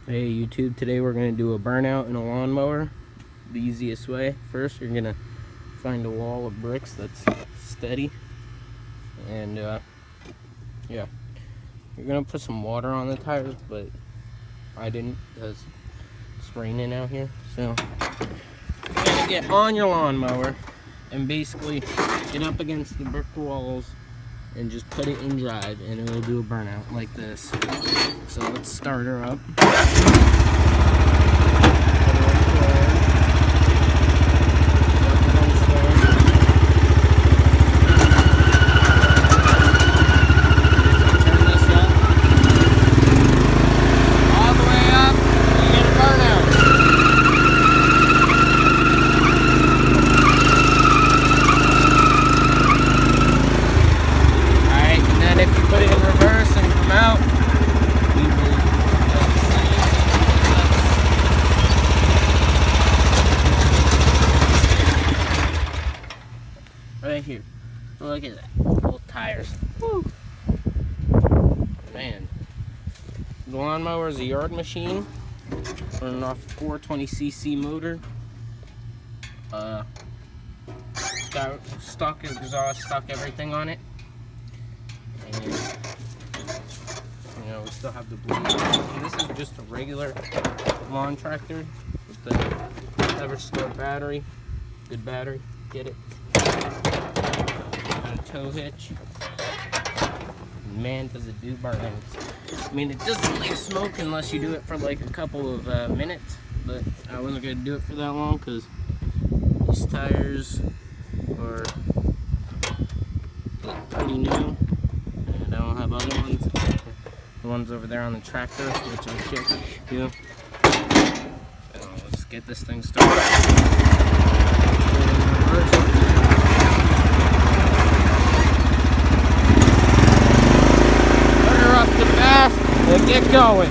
Hey YouTube, today we're going to do a burnout in a lawnmower. The easiest way. First, you're going to find a wall of bricks that's steady. And yeah, you're going to put some water on the tires, but I didn't because it's raining out here. So you're going to get on your lawnmower and basically get up against the brick walls and just put it in drive, and it'll do a burnout like this. So let's start her up. Right here. Look at that. Little tires. Woo. Man. The lawnmower is a yard machine. Running off a 420cc motor. It's got stock exhaust, stock everything on it. And you know, we still have the blue. And this is just a regular lawn tractor with the ever-stored battery. Good battery. Get it? A tow hitch. Man, does it do burnouts. I mean, it doesn't like smoke unless you do it for like a couple of minutes, but I wasn't going to do it for that long because these tires are pretty new, and I don't have other ones. The ones over there on the tractor, which I'll show you. So let's get this thing started. And get going.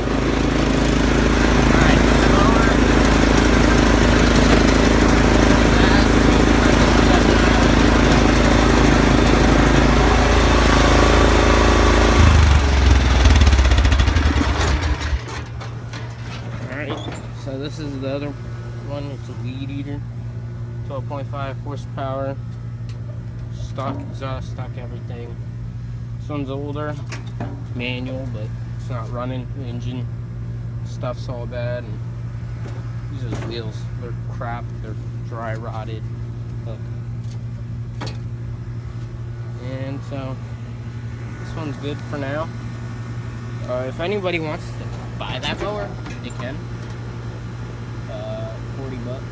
Alright, so this is the other one. It's a weed eater. 12.5 horsepower. Stock exhaust, stock everything. This one's older. Manual, but it's not running. The engine stuff's all bad, and these are the wheels. They're crap. They're dry rotted. Look. And so this one's good for now. If anybody wants to buy that mower, they can. 40 bucks.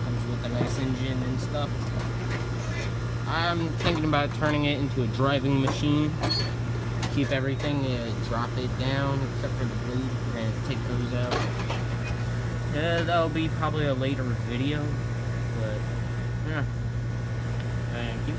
Comes with a nice engine and stuff. I'm thinking about turning it into a driving machine. Keep everything, drop it down except for the blade, and take those out. That'll be probably a later video, but yeah. Thank you.